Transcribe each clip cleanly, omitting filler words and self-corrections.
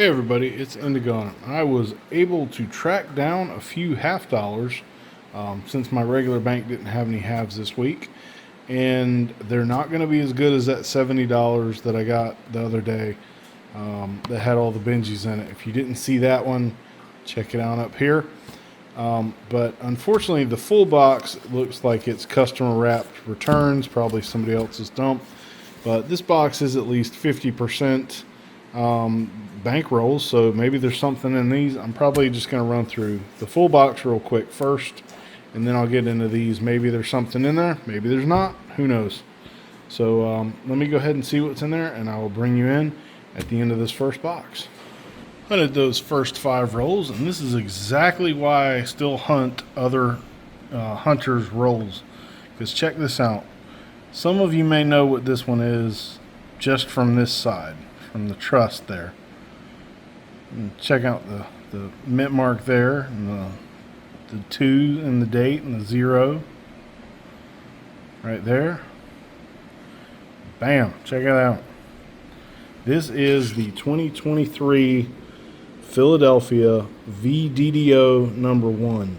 Hey everybody, it's Indigo. I was able to track down a few half dollars since my regular bank didn't have any halves this week, and they're not going to be as good as that $70 that I got the other day that had all the Benjis in it. If you didn't see that one, check it out up here. But unfortunately, the full box looks like it's customer wrapped returns, probably somebody else's dump. But this box is at least 50% bank rolls, so maybe there's something in these. I'm probably just going to run through the full box real quick first, and then I'll get into these. Maybe there's something in there, maybe there's not, who knows. So let me go ahead and see what's in there, and I will bring you in at the end of this first box. Hunted those first 5 rolls, and this is exactly why I still hunt other hunters' rolls, because check this out. Some of you may know what this one is just from this side, from the truss there. And check out the mint mark there, and the 2 and the date and the 0 right there. Bam, check it out. This is the 2023 Philadelphia VDDO number 1.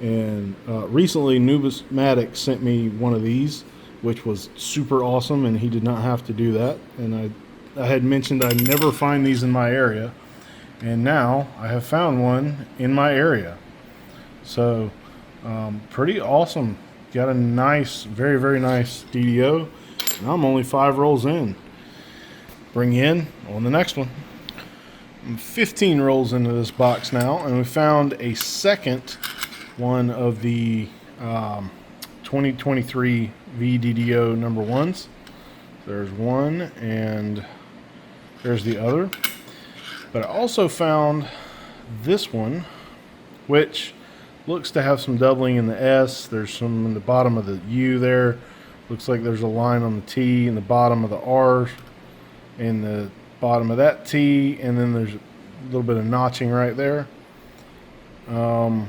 And recently Numismatic sent me one of these, which was super awesome, and he did not have to do that. And I had mentioned I never find these in my area, and now I have found one in my area. So pretty awesome. Got a nice, very, very nice DDO, and I'm only 5 rolls in. Bring you in on the next one. I'm 15 rolls into this box now, and we found a second one of the 2023 VDDO number 1s. There's one, and there's the other. But I also found this one, which looks to have some doubling in the S. There's some in the bottom of the U there. Looks like there's a line on the T in the bottom of the R in the bottom of that T, and then there's a little bit of notching right there. Little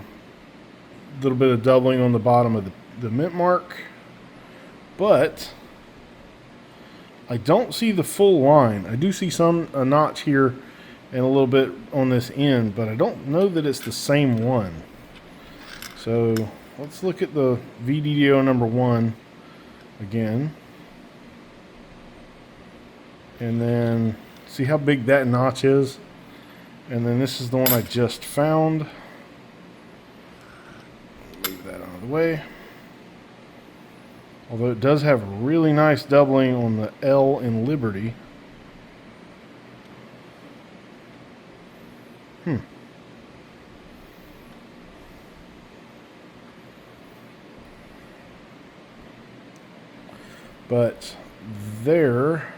bit of doubling on the bottom of the mint mark. But I don't see the full line. I do see a notch here and a little bit on this end, but I don't know that it's the same one. So let's look at the VDDO number 1 again, and then see how big that notch is. And then this is the one I just found. Move that out of the way. Although it does have really nice doubling on the L in Liberty. But there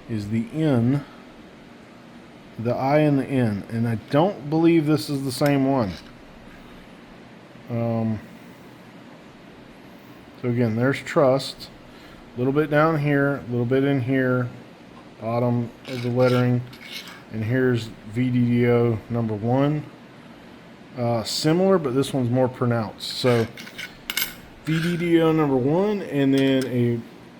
is the N, the I and the N, and I don't believe this is the same one. So again, there's trust, a little bit down here, a little bit in here, bottom of the lettering, and here's VDDO number 1. Similar, but this one's more pronounced. So VDDO number 1, and then a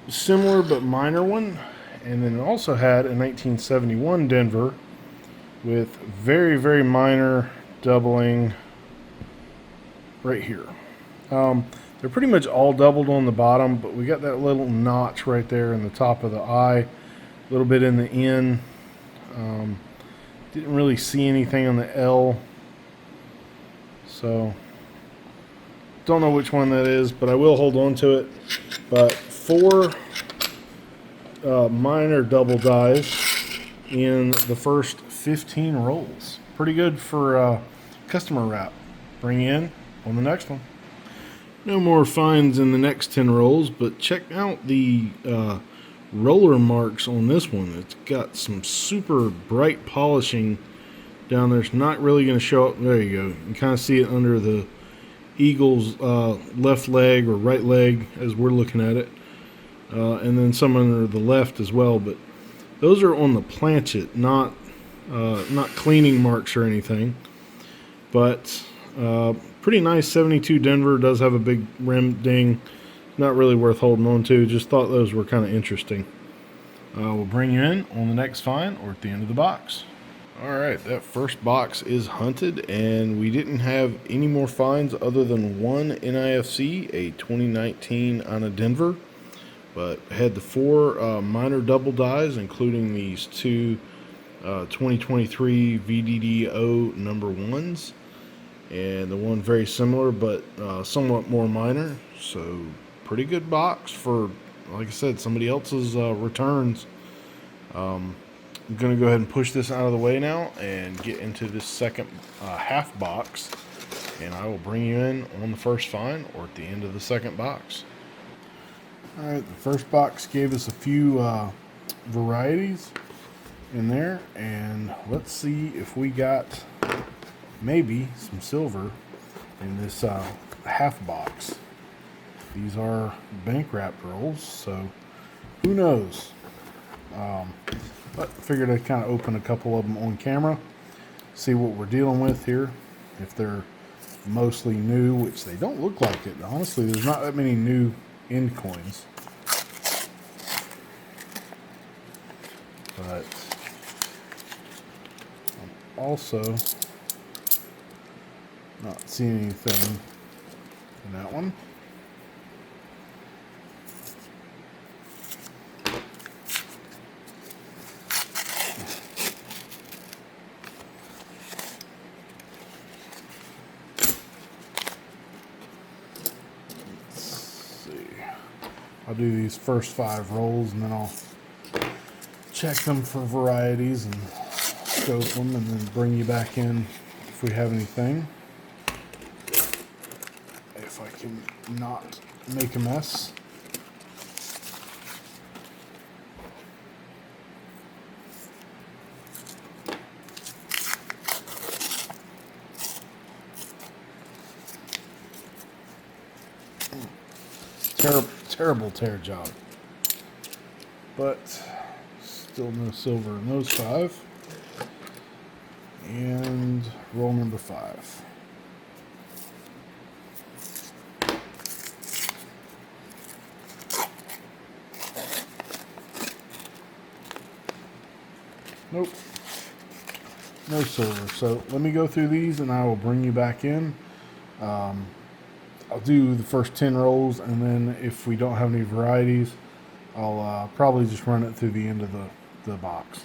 similar but minor one, and then it also had a 1971 Denver with very, very minor doubling right here. They're pretty much all doubled on the bottom, but we got that little notch right there in the top of the I, a little bit in the N. Didn't really see anything on the L, so don't know which one that is, but I will hold on to it. But 4 minor double dies in the first 15 rolls. Pretty good for customer wrap. Bring in on the next one. No more finds in the next 10 rolls, but check out the roller marks on this one. It's got some super bright polishing down there. It's not really going to show up. There you go. You can kind of see it under the eagle's left leg or right leg as we're looking at it, and then some under the left as well. But those are on the planchet, not cleaning marks or anything. But pretty nice 72 Denver. Does have a big rim ding. Not really worth holding on to. Just thought those were kind of interesting. We'll bring you in on the next find or at the end of the box. All right, that first box is hunted, and we didn't have any more finds other than one NIFC, a 2019 out of Denver, but had the four minor double dies, including these two 2023 VDDO number ones, and the one very similar but somewhat more minor. So pretty good box for, like I said, somebody else's returns. I'm going to go ahead and push this out of the way now and get into this second half box, and I will bring you in on the first find or at the end of the second box. All right, the first box gave us a few varieties in there, and let's see if we got maybe some silver in this half box. These are bank wrapped rolls, so who knows? But figured I'd kind of open a couple of them on camera, see what we're dealing with here. If they're mostly new, which they don't look like it. Honestly, there's not that many new end coins. But I'm also not seeing anything in that one. I'll do these first 5 rolls and then I'll check them for varieties and scope them and then bring you back in if we have anything. If I can not make a mess. Terrible tear job, but still no silver in those 5. And roll number 5. Nope, no silver. So let me go through these and I will bring you back in. I'll do the first 10 rolls, and then if we don't have any varieties, I'll probably just run it through the end of the box.